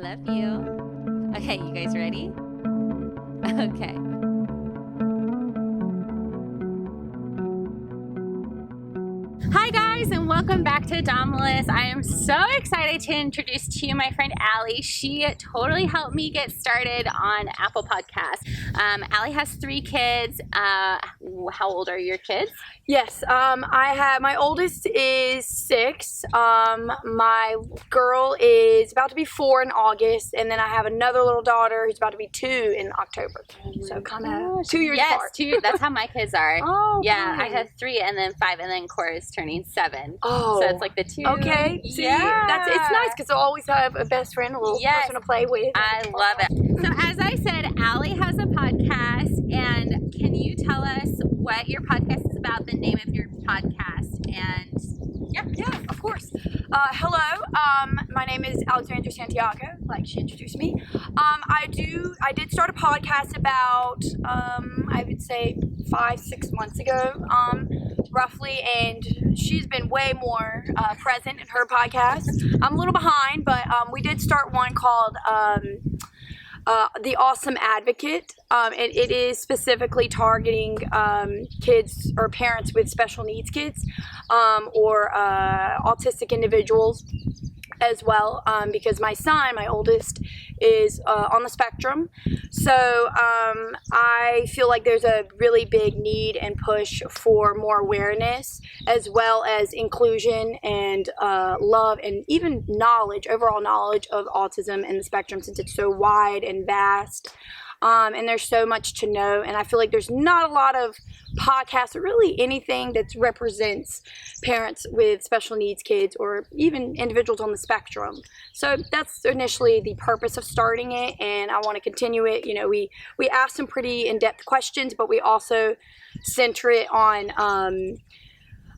love you. Okay, you guys ready? Okay. Hi guys, and welcome back to Damalis. I am so excited to introduce to you my friend Allie. She totally helped me get started on Apple Podcasts. Allie has 3 kids. How old are your kids? Yes, my oldest is 6. My girl is about to be 4 in August, and then I have another little daughter who's about to be 2 in October. So kind of 2 years apart. Yes, 2. That's how my kids are. Oh, yeah, nice. I have 3, and then 5, and then Cora is turning 7. Oh, so it's like the 2. Okay, see, yeah, it's nice because I always have a best friend, a little person to play with. I love it. So as I said, Allie has a podcast, and can you tell us what your podcast is about, the name of your podcast, and yeah, of course. Hello, my name is Alexandra Santiago, like she introduced me. I did start a podcast about, I would say 5-6 months ago, roughly, and she's been way more present in her podcast. I'm a little behind, but we did start one called The Awesome Advocate, and it is specifically targeting kids or parents with special needs kids or autistic individuals as well, because my son, my oldest, is on the spectrum. So I feel like there's a really big need and push for more awareness, as well as inclusion and love and even knowledge, overall knowledge of autism and the spectrum, since it's so wide and vast. And there's so much to know, and I feel like there's not a lot of podcasts or really anything that represents parents with special needs kids or even individuals on the spectrum. So that's initially the purpose of starting it, and I want to continue it. You know, we ask some pretty in-depth questions, but we also center it on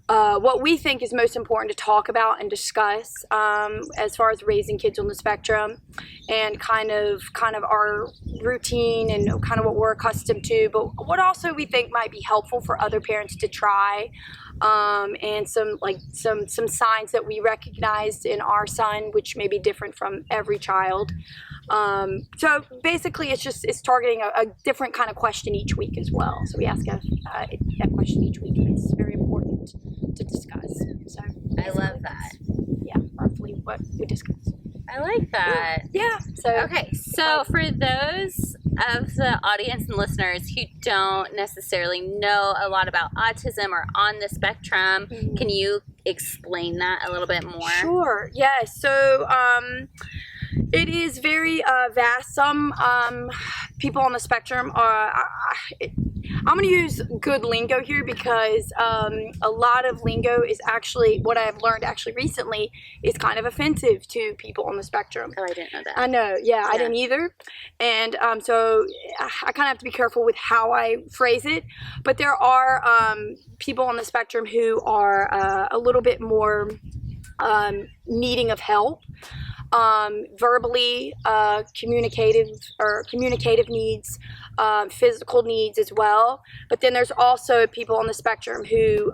what we think is most important to talk about and discuss as far as raising kids on the spectrum, and kind of our routine and kind of what we're accustomed to, but what also we think might be helpful for other parents to try, and some signs that we recognized in our son, which may be different from every child. So basically it's targeting a different kind of question each week as well. So we ask a question each week, and it's very important to discuss. So I love that. Yeah, roughly what we discuss. I like that. Yeah. So okay, so for those of the audience and listeners who don't necessarily know a lot about autism or on the spectrum, can you explain that a little bit more? Sure. Yeah. So it is very vast. Some people on the spectrum are. I'm going to use good lingo here because a lot of lingo is actually, what I've learned actually recently, is kind of offensive to people on the spectrum. Oh, I didn't know that. I know, yeah. I didn't either. And so I kind of have to be careful with how I phrase it. But there are people on the spectrum who are a little bit more needing of help. Verbally, communicative needs, physical needs as well. But then there's also people on the spectrum who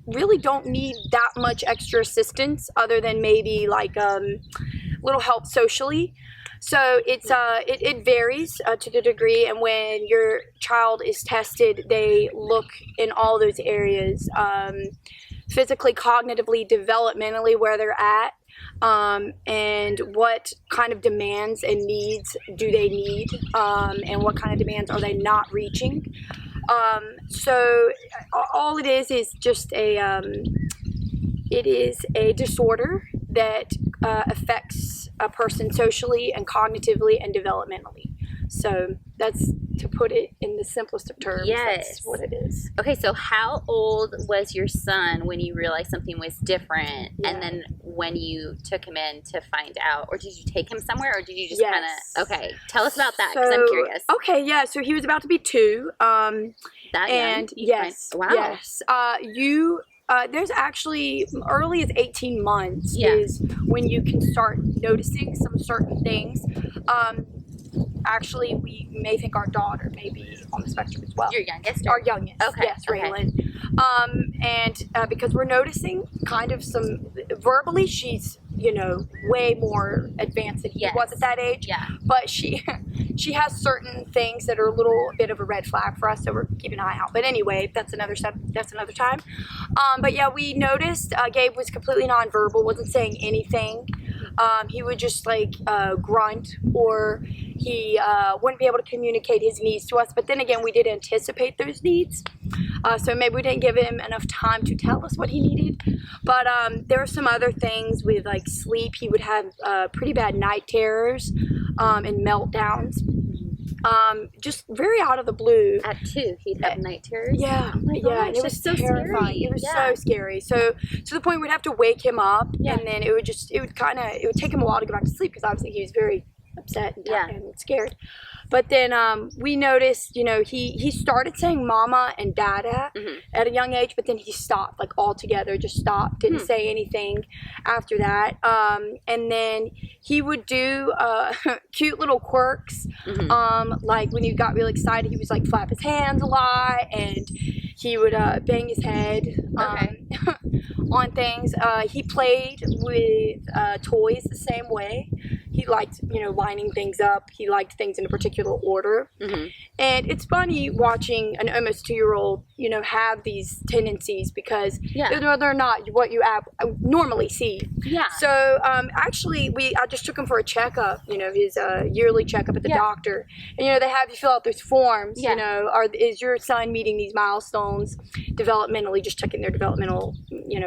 really don't need that much extra assistance, other than maybe like little help socially. So it varies to the degree, and when your child is tested, they look in all those areas, physically, cognitively, developmentally, where they're at. And what kind of demands and needs do they need, and what kind of demands are they not reaching. So all it is just it is a disorder that affects a person socially and cognitively and developmentally. So that's, to put it in the simplest of terms, that's what it is. Okay, so how old was your son when you realized something was different, and then when you took him in to find out, or did you take him somewhere, or did you just kind of, okay, tell us about that, because I'm curious. Okay, yeah, so he was about to be 2. That young? Yes. Wow. Yes. There's actually, early as 18 months is when you can start noticing some certain things. Actually, we may think our daughter may be on the spectrum as well. Your youngest? Our youngest. Okay. Yes, Raylan. And because we're noticing kind of some, verbally, she's way more advanced than he was at that age. Yeah. But she has certain things that are a little bit of a red flag for us, so we're keeping an eye out. But anyway, that's another time. But yeah, we noticed Gabe was completely nonverbal, wasn't saying anything. He would just grunt, or he wouldn't be able to communicate his needs to us. But then again, we did anticipate those needs. So maybe we didn't give him enough time to tell us what he needed. But there were some other things with sleep. He would have pretty bad night terrors and meltdowns. Just very out of the blue. At 2, he'd have night terrors. Yeah, oh my yeah, gosh, and it was so terrifying. scary. It was so scary. So to the point we'd have to wake him up, and then it would take him a while to go back to sleep because obviously he was very upset and scared. But then we noticed, he started saying mama and dada at a young age, but then he stopped, altogether, just stopped, didn't say anything after that. And then he would do cute little quirks, like when he got really excited, he was flap his hands a lot, and he would bang his head on things. He played with toys the same way. He liked, lining things up. He liked things in a particular order. And it's funny watching an almost 2-year-old, have these tendencies because they're not what you normally see. Yeah. So actually, I just took him for a checkup, his yearly checkup at the doctor. And, they have you fill out those forms, is your son meeting these milestones developmentally, just checking their developmental,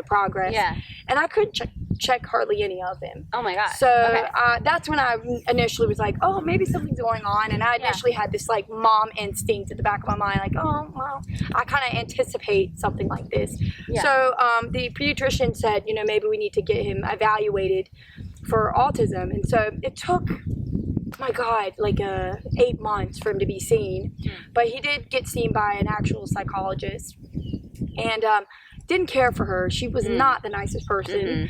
progress. Yeah. And I couldn't check hardly any of them. Oh my gosh. So that's when I initially was like, oh, maybe something's going on. And I initially had this mom instinct at the back of my mind, oh, well, I kind of anticipate something like this. Yeah. So the pediatrician said, maybe we need to get him evaluated for autism. And so it took, my God, 8 months for him to be seen. But he did get seen by an actual psychologist. And didn't care for her. She was not the nicest person.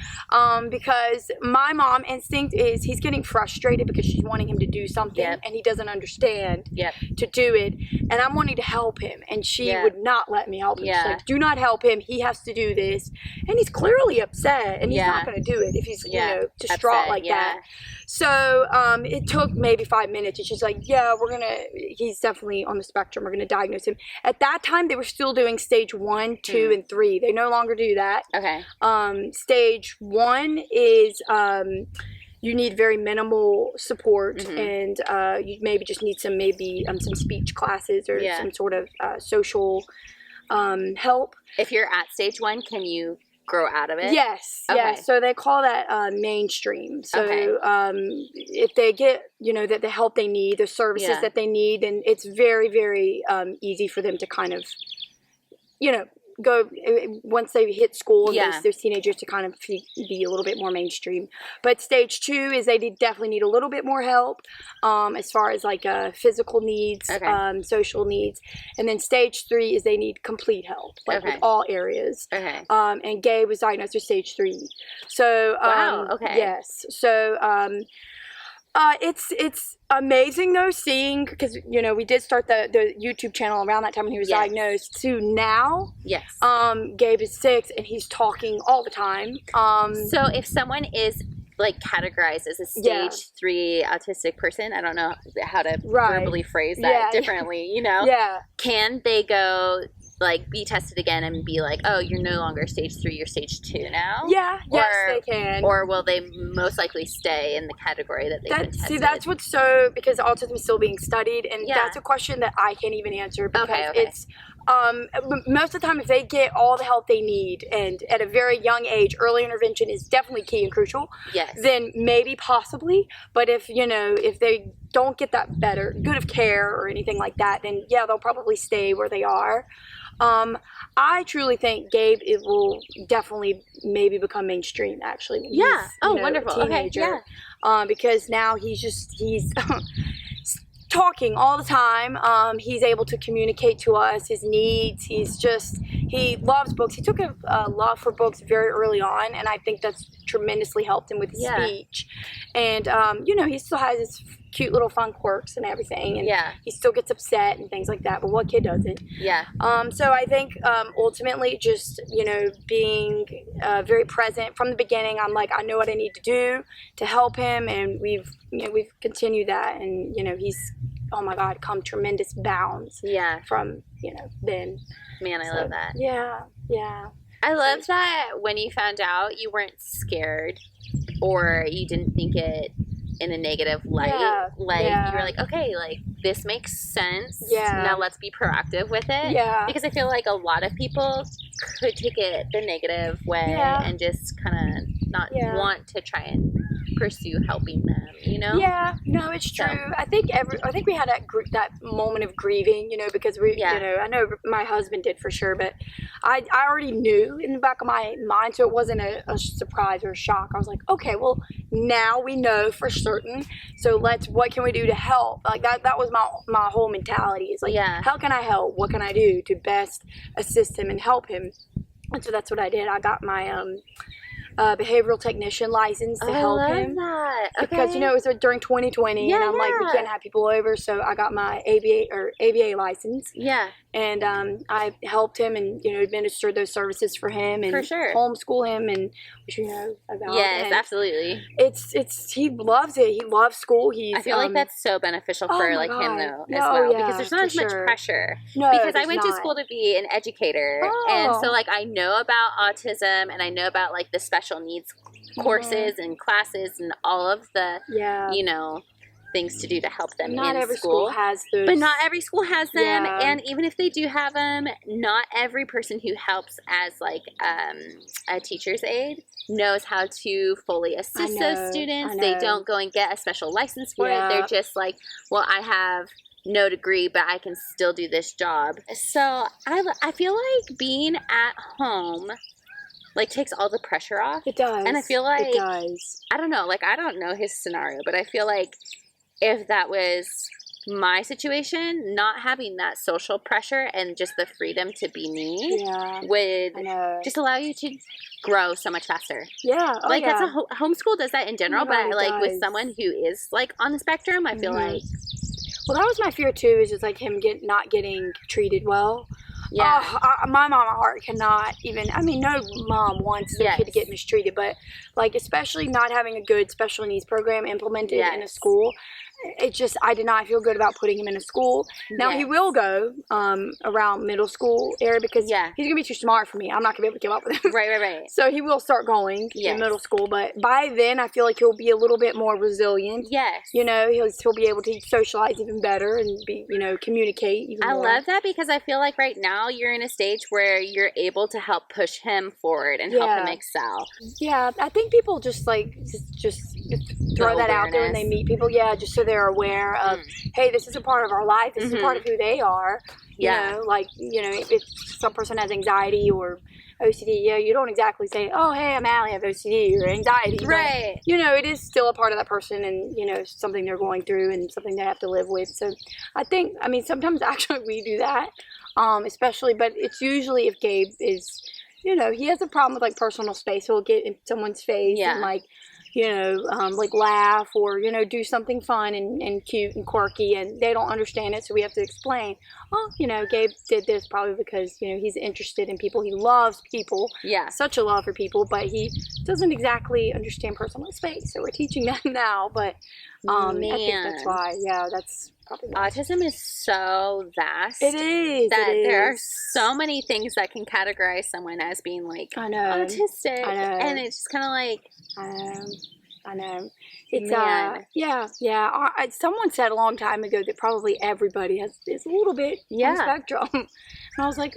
Because my mom instinct is he's getting frustrated because she's wanting him to do something and he doesn't understand to do it. And I'm wanting to help him. And she would not let me help him. She's like, do not help him. He has to do this. And he's clearly upset. And he's not going to do it if he's, distraught like that. So it took maybe 5 minutes. And she's like, he's definitely on the spectrum. We're going to diagnose him. At that time, they were still doing stage 1, 2, and 3. They no longer do that. Okay. Stage 1 is you need very minimal support, and you maybe just need some speech classes or some sort of social help. If you're at stage 1, can you grow out of it? Yes. So they call that mainstream. So if they get the help they need, the services that they need, then it's very, very easy for them to kind of go once they hit school and those teenagers to kind of be a little bit more mainstream. But stage 2 is they definitely need a little bit more help as far as physical needs, social needs. And then stage 3 is they need complete help, with all areas. And Gabe was diagnosed with stage 3. So yes. So it's amazing though seeing, because we did start the YouTube channel around that time when he was diagnosed, to now. Gabe is 6 and he's talking all the time. So if someone is categorized as a stage 3 autistic person, I don't know how to verbally phrase that differently, can they go be tested again and be oh, you're no longer stage 3, you're stage 2 now? Yes, they can. Or will they most likely stay in the cacategory that they've been tested? See, that's what's because autism is still being studied, and that's a question that I can't even answer because it's most of the time, if they get all the help they need, and at a very young age, early intervention is definitely key and crucial. Then maybe possibly, but if they don't get that good of care or anything like that, then they'll probably stay where they are. I truly think Gabe will definitely maybe become mainstream actually. When he's, wonderful. A teenager. Because now he's talking all the time. He's able to communicate to us his needs. He's he loves books. He took a love for books very early on, and I think that's tremendously helped him with his speech. And he still has his cute little fun quirks and everything, and he still gets upset and things like that, but what kid doesn't? So I think ultimately just being very present from the beginning. I'm like, I know what I need to do to help him, and we've continued that, and he's, oh my God, come tremendous bounds from then. Man, I love that. Yeah I love that when you found out, you weren't scared or you didn't think it in a negative light. You were like, okay, like this makes sense. Now let's be proactive with it. Because I feel like a lot of people could take it the negative way and just kind of not want to try and pursue helping them, No, it's true. I think we had that moment of grieving, because we, I know my husband did for sure, but I already knew in the back of my mind, so it wasn't a surprise or a shock. I was like, okay, well, now we know for certain, so what can we do to help? Like that was my whole mentality. It's like, how can I help? What can I do to best assist him and help him? And so that's what I did. I got my behavioral technician license to help him. Because it was during 2020, and I'm like, we can't have people over, so I got my ABA license. And I helped him and administered those services for him and homeschool him, and which about. Yes, absolutely. It's he loves it. He loves school. I feel like that's so beneficial for him though as well, because there's not as much pressure. No, because I went to school to be an educator, and so like I know about autism and I know about like the special needs courses and classes and all of the things to do to help them not in every school. Has those. But not every school has them, and even if they do have them, not every person who helps as like a teacher's aide knows how to fully assist those students. They don't go and get a special license for it. They're just like, well, I have no degree, but I can still do this job. So I feel like being at home like takes all the pressure off. It does. And I feel like it does. I don't know, like I don't know his scenario, but I feel like if that was my situation, not having that social pressure and just the freedom to be me would just allow you to grow so much faster. That's homeschool does that in general, but like with someone who is like on the spectrum, I feel like. Well, that was my fear too, is just like him not getting treated well. My mama heart cannot even, no mom wants their kid to get mistreated, but like especially not having a good special needs program implemented in a school, it just, I did not feel good about putting him in a school. Now he will go around middle school area because he's gonna be too smart for me. I'm not gonna be able to keep up with him. Right. So he will start going in middle school, but by then I feel like he'll be a little bit more resilient. He'll be able to socialize even better and be communicate even more. I love that, because I feel like right now you're in a stage where you're able to help push him forward and help him excel. I think people just throw that out there when they meet people, just so they're aware of, hey, this is a part of our life, this is a part of who they are. If some person has anxiety or OCD, you don't exactly say, oh, hey, I'm Allie, I have OCD or anxiety. Right. But, it is still a part of that person, and, something they're going through and something they have to live with. So I think, sometimes actually we do that, especially, but it's usually if Gabe is, he has a problem with like personal space. He'll get in someone's face and like, laugh or, do something fun and cute and quirky, and they don't understand it. So we have to explain, Gabe did this probably because, he's interested in people. He loves people. Such a love for people, but he doesn't exactly understand personal space. So we're teaching that now, but I think that's why. That's probably nice. Autism is so vast. It is. There are so many things that can categorize someone as being like autistic. I know. And it's just kind of like, I know. It's someone said a long time ago that probably everybody is a little bit on the spectrum. And I was like,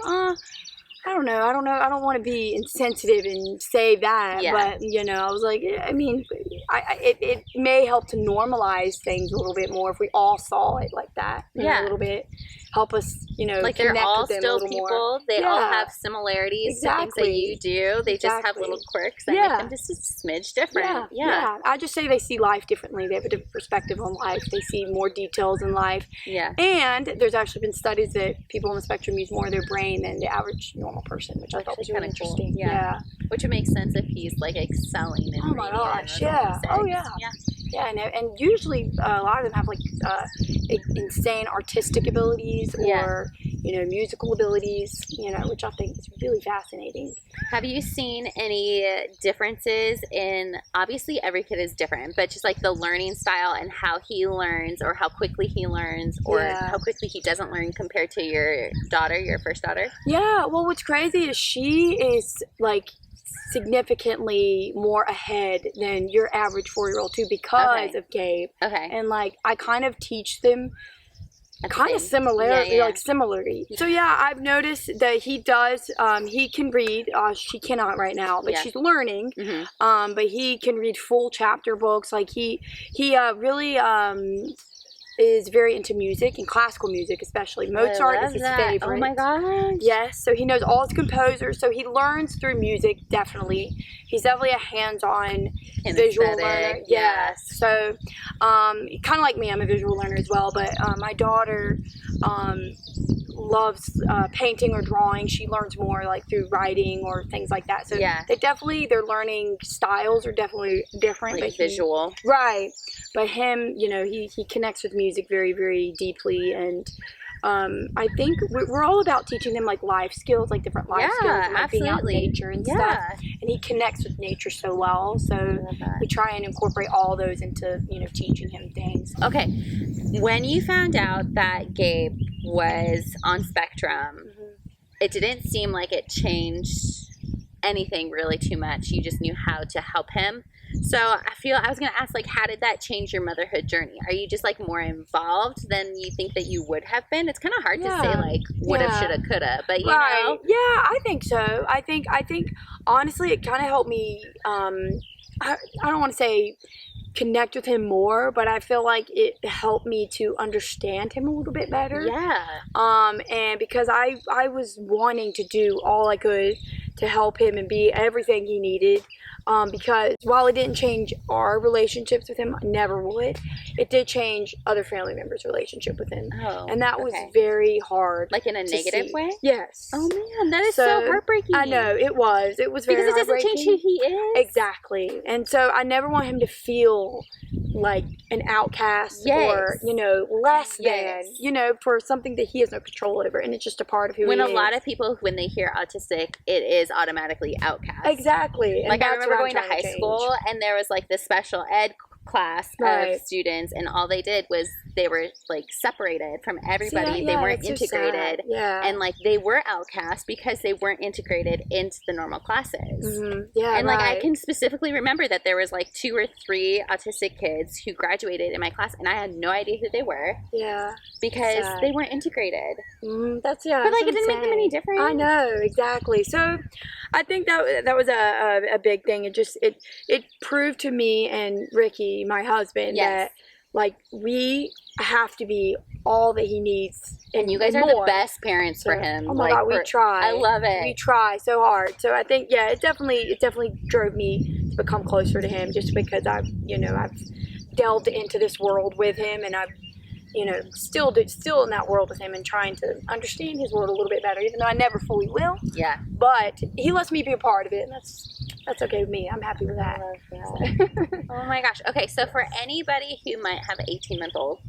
I don't know. I don't want to be insensitive and say that, but I was like, it may help to normalize things a little bit more if we all saw it like that, a little bit. help us, like they're connect all with them a still little people. more. They all have similarities to things that you do. They just have little quirks that make them just a smidge different. Yeah. I just say they see life differently. They have a different perspective on life. They see more details in life. Yeah. And there's actually been studies that people on the spectrum use more of their brain than the average normal person, which I thought was really interesting. Cool. Yeah. Which would make sense if he's like excelling in oh my gosh, yeah. Oh yeah. Yeah, and usually a lot of them have like insane artistic abilities or musical abilities, which I think is really fascinating. Have you seen any differences in, obviously every kid is different, but just like the learning style and how he learns or how quickly he learns or how quickly he doesn't learn compared to your daughter, your first daughter? Yeah, well, what's crazy is she is like significantly more ahead than your average 4-year-old too because of Gabe. Okay. And like I kind of teach them kind of similarly, like similarly. So yeah, I've noticed that he does. He can read. She cannot right now, but she's learning. But he can read full chapter books. Like he really is very into music and classical music, especially. Mozart is his favorite. Oh my gosh. Yes, so he knows all his composers. So he learns through music, definitely. He's definitely a hands-on visual learner. Yes. So kind of like me, I'm a visual learner as well. But my daughter loves painting or drawing. She learns more like through writing or things like that. So their learning styles are definitely different. Like visual. Right. But him, he connects with music very, very deeply. And I think we're all about teaching them like life skills, like different life skills, and like being out in nature and stuff. And he connects with nature so well. So we try and incorporate all those into, teaching him things. Okay. When you found out that Gabe was on spectrum, it didn't seem like it changed anything really too much. You just knew how to help him. So I was going to ask, like, how did that change your motherhood journey? Are you just like more involved than you think that you would have been? It's kind of hard to say like woulda, shoulda, coulda, but you know. Yeah, I think so. I think honestly it kind of helped me. I don't want to say connect with him more, but I feel like it helped me to understand him a little bit better. Yeah. And because I was wanting to do all I could to help him and be everything he needed. Because while it didn't change our relationships with him, I never would, it did change other family members' relationship with him. Oh, and that was very hard. Like in a negative way? Yes. Oh man, that is so heartbreaking. I know, it was very because it doesn't change who he is. Exactly. And so I never want him to feel like an outcast or, less than, for something that he has no control over. And it's just a part of who he is. When a lot of people, when they hear autistic, it is automatically outcast. Exactly. Like I remember going to high school and there was like this special ed class of students, and all they did was they were like separated from everybody. They weren't integrated, and like they were outcast because they weren't integrated into the normal classes. And like I can specifically remember that there was like 2 or 3 autistic kids who graduated in my class, and I had no idea who they were. Because they weren't integrated. But like it didn't make them any different. I know, exactly. So I think that was a big thing. It proved to me and Ricky, my husband, that like we have to be all that he needs, and you guys are the best parents for him. Oh my God, we try. I love it. We try so hard. So I think it definitely drove me to become closer to him, just because I've delved into this world with him, and I've still in that world with him and trying to understand his world a little bit better, even though I never fully will. Yeah. But he lets me be a part of it, and that's okay with me. I'm happy with that. Oh my gosh. Okay, so for anybody who might have an 18-month-old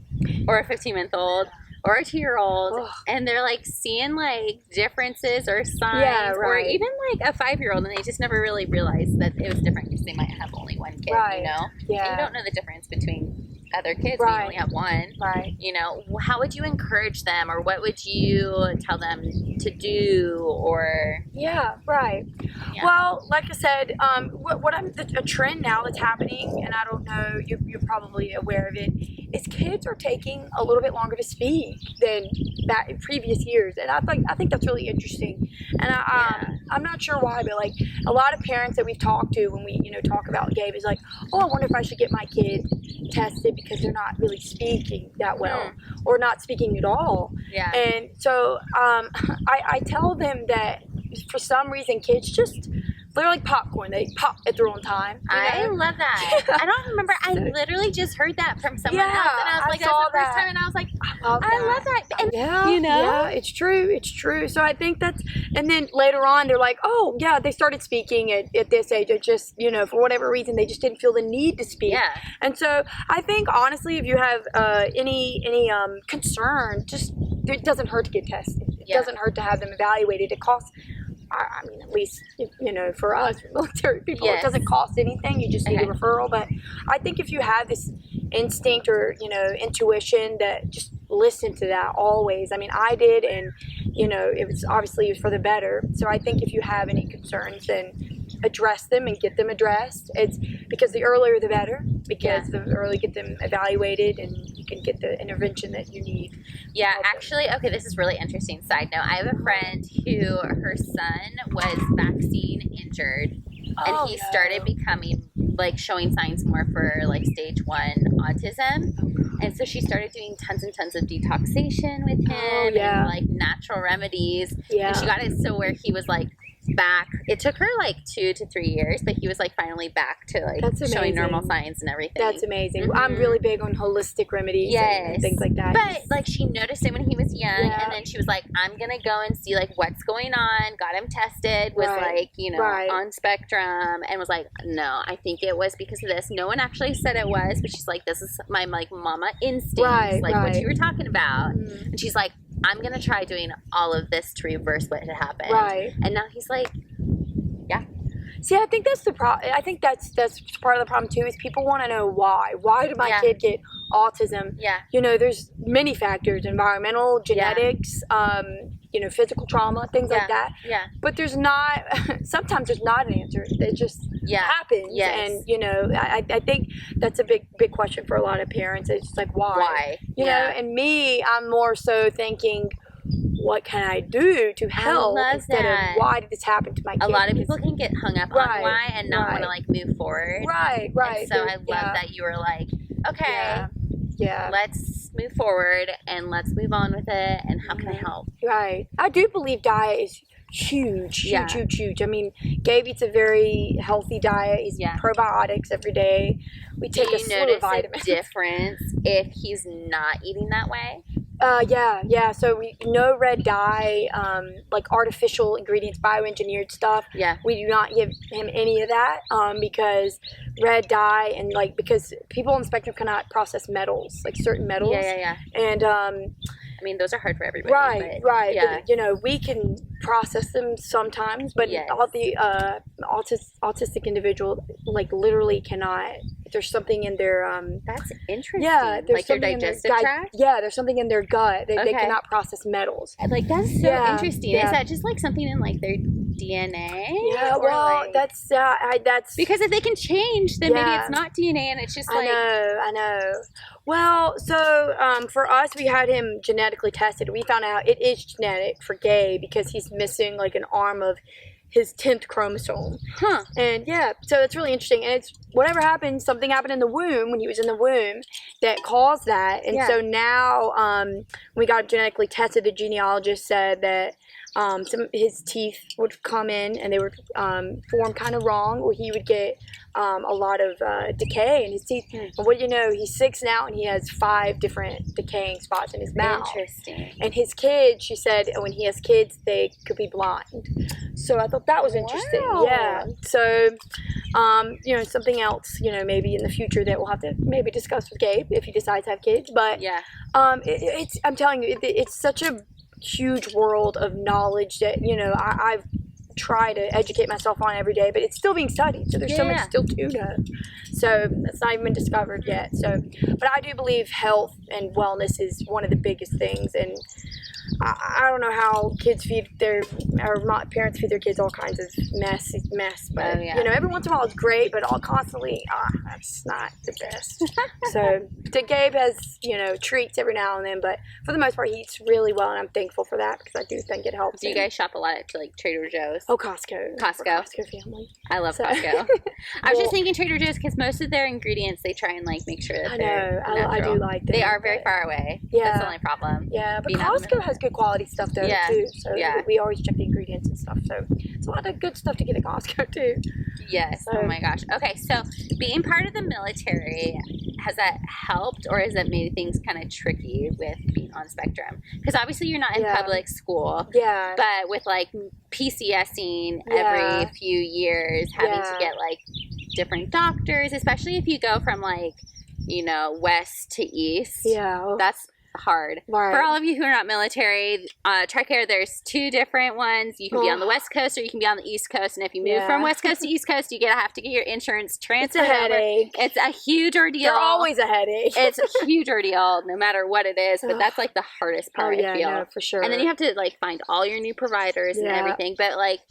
or a 15-month-old or a 2-year-old, and they're like seeing like differences or signs, or even like a 5-year-old, and they just never really realized that it was different because they might have only one kid, and you don't know the difference between other kids when you only have one, how would you encourage them, or what would you tell them to do, or well, like I said, a trend now that's happening, and I don't know, you're probably aware of it, is kids are taking a little bit longer to speak than that in previous years, and I think that's really interesting. And I'm not sure why, but like a lot of parents that we've talked to when we, talk about Gabe is like, oh, I wonder if I should get my kid tested because they're not really speaking that well or not speaking at all. Yeah. And so I tell them that for some reason kids just, they're like popcorn. They pop at their own time. I love that. I don't remember. I literally just heard that from someone else, and I was like, that's the first time, and I was like, I love that. And yeah, it's true. So I think that's, and then later on, they're like, oh yeah, they started speaking at this age. It just, for whatever reason, they just didn't feel the need to speak. Yeah. And so I think honestly, if you have any concern, just it doesn't hurt to get tested. It doesn't hurt to have them evaluated. It costs. I mean, at least, for us, military people, it doesn't cost anything. You just need a referral. But I think if you have this instinct or, intuition, that just listen to that always. I mean, I did, and, it was for the better. So I think if you have any concerns, then address them and get them addressed. It's because the earlier the better, because the earlier you get them evaluated and you can get the intervention that you need. Yeah, actually, okay, this is really interesting. Side note, I have a friend who her son was vaccine injured, and he started becoming, showing signs more for, stage 1 autism. And so she started doing tons and tons of detoxation with him and, natural remedies. And she got it so where he was, back. It took her 2 to 3 years, but he was finally back to showing normal signs and everything. That's amazing. I'm really big on holistic remedies and things like that. But she noticed it when he was young, and then she was like, I'm gonna go and see what's going on. Got him tested, was on spectrum, and was like, no, I think it was because of this. No one actually said it was, but she's like, this is my mama instincts, what you were talking about. And she's like, I'm gonna try doing all of this to reverse what had happened. Right. And now he's like, yeah. See, I think that's the problem. I think that's part of the problem too. Is people want to know why. Why did my kid get autism? Yeah. There's many factors: environmental, genetics, physical trauma, things like that. Yeah. But there's not. Sometimes there's not an answer. It just happens. Yes. And I think that's a big question for a lot of parents. It's just like why? Why? And me, I'm more so thinking, what can I do to help instead of why did this happen to my kid? A lot of people can get hung up on why and not want to move forward. Right. And so I love that you were like, okay, let's move forward and let's move on with it. And how can I help? Right. I do believe diet is huge. I mean, Gabe eats a very healthy diet. He's probiotics every day. We take a slew of vitamins. Do you notice a difference if he's not eating that way? Yeah. So no red dye, artificial ingredients, bioengineered stuff. Yeah. We do not give him any of that because red dye and because people on the spectrum cannot process metals, certain metals. Yeah. And I mean, those are hard for everybody. Right. Yeah. But, we can process them sometimes, but all the autistic individual literally cannot. There's something in their that's interesting. Yeah, there's their digestive tract. Yeah, there's something in their gut. They cannot process metals. That's so interesting. Is that just something in their DNA? Yeah, well, that's because if they can change, then maybe it's not DNA, and it's just I know. Well, so for us, we had him genetically tested. We found out it is genetic for Gabe because he's missing an arm of his 10th chromosome. Huh. And so it's really interesting. And it's whatever happened, something happened in the womb when he was in the womb that caused that. And so now when we got genetically tested, the genealogist said that some of his teeth would come in and they would form kind of wrong, or he would get a lot of decay in his teeth. And what do you know, he's 6 now and he has 5 different decaying spots in his mouth. Interesting. And his kids, she said, when he has kids, they could be blind. So I thought that was interesting. Wow. Yeah. So, something else, maybe in the future that we'll have to maybe discuss with Gabe if he decides to have kids. But I'm telling you, it's such a huge world of knowledge that I've tried to educate myself on every day, but it's still being studied, so there's so much still to know. So that's not even been discovered yet. So, but I do believe health and wellness is one of the biggest things, and I don't know how kids parents feed their kids all kinds of mess, but every once in a while it's great, but all constantly, that's not the best. So Gabe has, treats every now and then, but for the most part he eats really well, and I'm thankful for that because I do think it helps. Do you guys shop a lot at like Trader Joe's? Oh, Costco. Costco family. I love Costco. I was just thinking Trader Joe's because most of their ingredients they try and like make sure that they're natural. I do like them. They are very far away. Yeah, that's the only problem. Yeah, but Costco has good quality stuff though too. So we always check the ingredients and stuff. So it's a lot of good stuff to get at Costco too. Yes. So. Oh my gosh. Okay, so being part of the military, has that helped or has that made things kind of tricky with being on spectrum? Because obviously you're not in public school. Yeah. But with like PCSing every few years, having to get like different doctors, especially if you go from like, west to east. Yeah. That's hard. Right. For all of you who are not military, TRICARE, there's 2 different ones. You can be on the West Coast or you can be on the East Coast. And if you move from West Coast to East Coast, you have to get your insurance transferred. It's a headache. It's a huge ordeal. They're always a headache. It's a huge ordeal, no matter what it is. But that's like the hardest part. I feel. No, for sure. And then you have to like find all your new providers and everything. But like,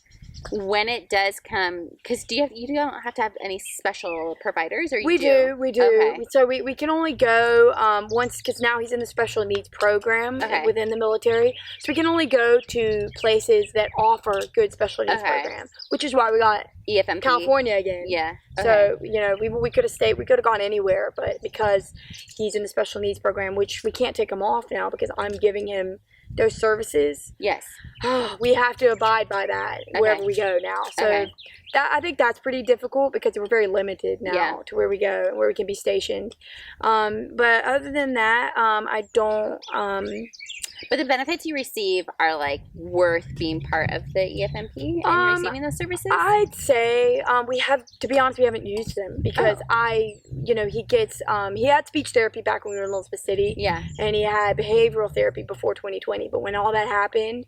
when it does come, because you don't have to have any special providers, or we do. Okay. So we can only go once, because now he's in the special needs program within the military. So we can only go to places that offer good special needs programs, which is why we got EFMP. California again. Yeah. So we could have stayed. We could have gone anywhere, but because he's in the special needs program, which we can't take him off now because I'm giving him those services. Yes. We have to abide by that wherever we go now. So I think that's pretty difficult because we're very limited now to where we go and where we can be stationed. But other than that, I don't. But the benefits you receive are like worth being part of the EFMP and receiving those services? I'd say we have, to be honest, we haven't used them because he had speech therapy back when we were in Elizabeth City. Yeah. And he had behavioral therapy before 2020. But when all that happened,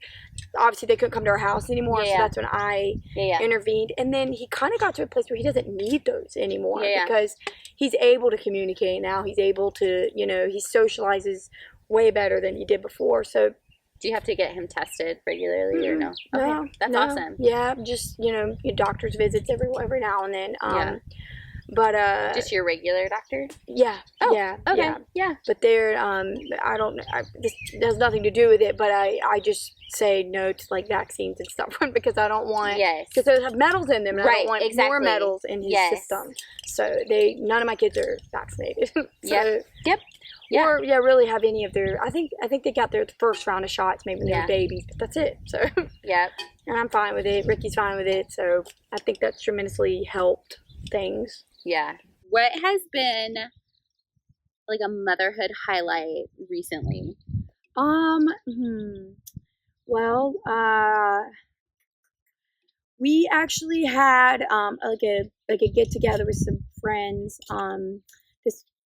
obviously they couldn't come to our house anymore. So that's when I intervened. And then he kind of got to a place where he doesn't need those anymore because he's able to communicate now. He's able to, he socializes way better than he did before. So do you have to get him tested regularly or no? No. Okay. That's awesome. Yeah, just your doctor's visits every now and then. But just your regular doctor? Yeah. Oh, yeah. Okay. Yeah. But they're this has nothing to do with it, but I just say no to like vaccines and stuff because I don't want because they have metals in them and I don't want more metals in his system. So none of my kids are vaccinated. Yeah. Or really have any of their. I think they got their first round of shots maybe when they were babies, but that's it. So and I'm fine with it. Ricky's fine with it. So I think that's tremendously helped things. Yeah. What has been like a motherhood highlight recently? Well, we actually had like a get together with some friends.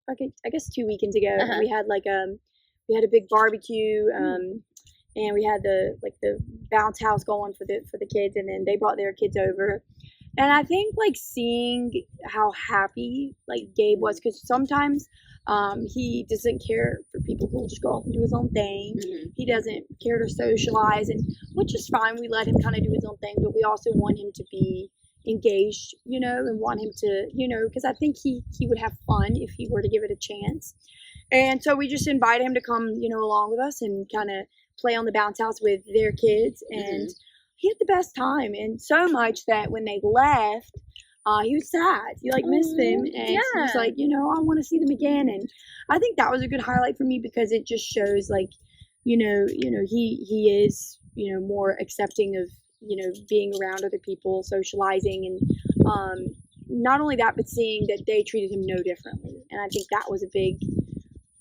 I guess 2 weekends ago. We had we had a big barbecue. And we had the bounce house going for the kids, and then they brought their kids over. And I think seeing how happy Gabe was, because sometimes he doesn't care for people who will just go off and do his own thing. He doesn't care to socialize, and which is fine. We let him kind of do his own thing, but we also want him to be engaged, and want him to, because I think he would have fun if he were to give it a chance. And so we just invited him to come, along with us and kind of play on the bounce house with their kids, and he had the best time, and so much that when they left, he was sad. He missed them, and he was like, I want to see them again. And I think that was a good highlight for me because it just shows he is more accepting of being around other people, socializing, and not only that, but seeing that they treated him no differently. And I think that was a big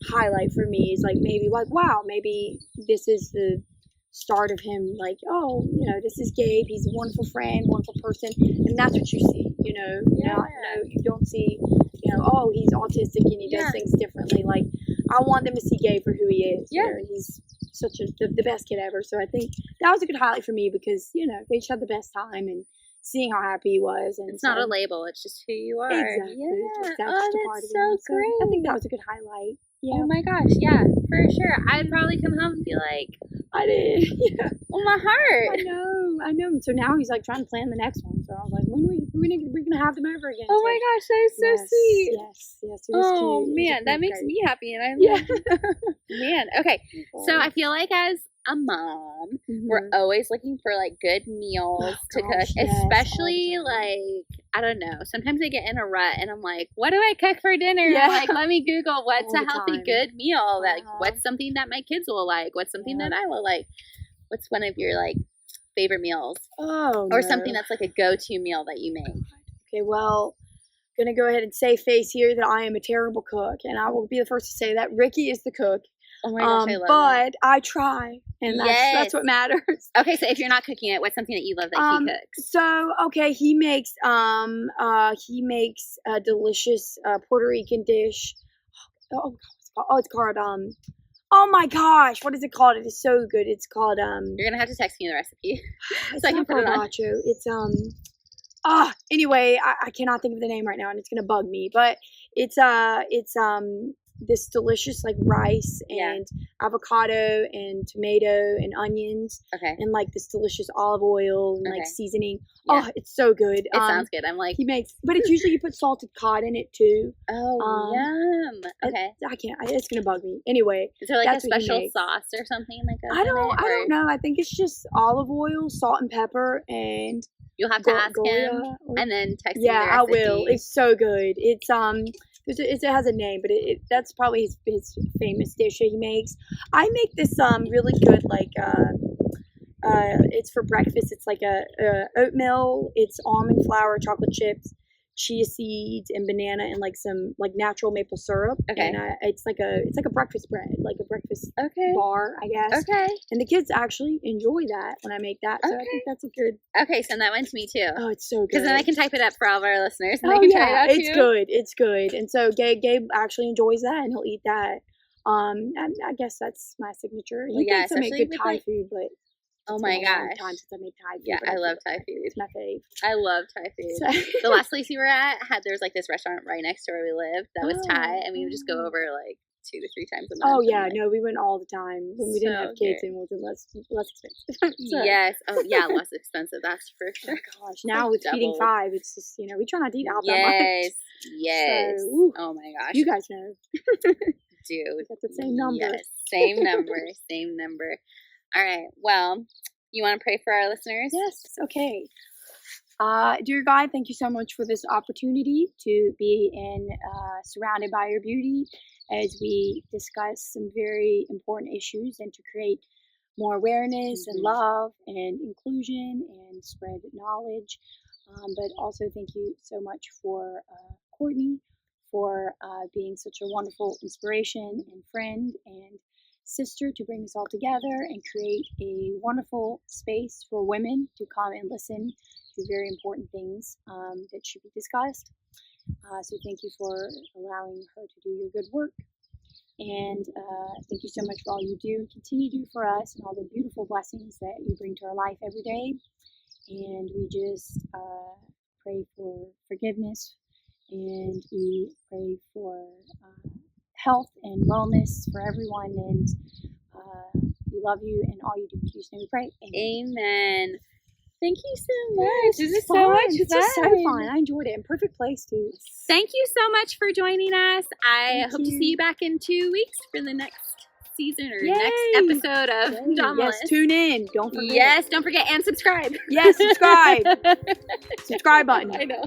highlight for me. Is wow, maybe this is the start of him, this is Gabe, he's a wonderful friend, wonderful person, and that's what you see, you don't see, he's autistic and he does things differently. I want them to see Gabe for who he is, and he's such the best kid ever. So I think that was a good highlight for me because, they just had the best time, and seeing how happy he was. And it's not a label, it's just who you are. Exactly. Yeah. That's so great. I think that was a good highlight. Yeah. Oh my gosh, yeah, for sure. I'd probably come home and be like, I did. Yeah. Oh, my heart. I know. So now he's like trying to plan the next one. So I was like, when we gonna have them over again? Oh So, my gosh, that is so sweet. Yes. It was Oh cute. man, that makes me happy, and I'm Yeah. man. Okay, so I feel like as a mom, we're always looking for like good meals to cook, especially like, I don't know. Sometimes I get in a rut and I'm like, what do I cook for dinner? Yeah. Like, let me Google what's a healthy, good meal. Like, Uh-huh. what's something that my kids will like? What's something that I will like? What's one of your like favorite meals? Or something that's like a go-to meal that you make? Okay, well, I'm gonna go ahead and save face here that I am a terrible cook, and I will be the first to say that. Ricky is the cook. Oh my gosh, I love but I try, and that's what matters. Okay, so if you're not cooking it, what's something that you love that he cooks? So okay, he makes a delicious Puerto Rican dish. Oh, it's called oh my gosh, what is it called? It is so good. It's called You're gonna have to text me the recipe it's so I can put it on. Gazpacho. It's anyway, I cannot think of the name right now, and it's gonna bug me, but it's this delicious like rice and avocado and tomato and onions and like this delicious olive oil and like seasoning. Oh, it's so good. It sounds good. I'm like, he makes, but it's usually you put salted cod in it too. Oh, yum. Okay. I can't. It's gonna bug me. Anyway, is there like a special sauce or something like that? I don't know. I think it's just olive oil, salt and pepper, and you'll have to ask him and then text me the recipe. I will. It's so good. It's it has a name, but that's probably his famous dish that he makes. I make this really good like it's for breakfast. It's like a oatmeal. It's almond flour, chocolate chips, chia seeds, and banana, and like some like natural maple syrup. And it's like a breakfast bread, like a breakfast bar, I guess. And the kids actually enjoy that when I make that. So I think that's a good. Okay, send that one to me too. Oh, it's so good. Because then I can type it up for all of our listeners. And they can try it out it's good. It's good. And so Gabe actually enjoys that, and he'll eat that. And I guess that's my signature. He thinks I make good Thai food, but. Oh my gosh. Time since I made Thai food. Yeah, I love Thai food. It's my fave. I love Thai food. The last place we were at there was like this restaurant right next to where we lived that was Thai, and we would just go over like 2 to 3 times a month. Oh yeah, no, we went all the time when we didn't have kids and it was less expensive. Yes. Oh yeah, less expensive. That's for sure. Oh my gosh, now with feeding 5, it's just we try not to eat out that much. Yes. So, oh my gosh. You guys know. Dude. That's the same number. Yes. Same number. Same number. All right. Well, you want to pray for our listeners? Yes. Okay. Dear God, thank you so much for this opportunity to be surrounded by your beauty as we discuss some very important issues and to create more awareness and love and inclusion and spread knowledge. But also thank you so much for Courtney for being such a wonderful inspiration and friend and sister to bring us all together and create a wonderful space for women to come and listen to very important things that should be discussed. So thank you for allowing her to do your good work. And thank you so much for all you do and continue to do for us and all the beautiful blessings that you bring to our life every day. And we just pray for forgiveness, and we pray for health and wellness for everyone, and we love you and all you do. In Jesus' name we pray. Amen. Thank you so much. Yes, this is so much fun. This is so fun. I enjoyed it. And perfect place too. Thank you so much for joining us. I hope to see you back in 2 weeks for the next season or next episode of Damalis. Yes, tune in. Don't forget. Yes, don't forget and subscribe. Yes, subscribe. Subscribe button. I know.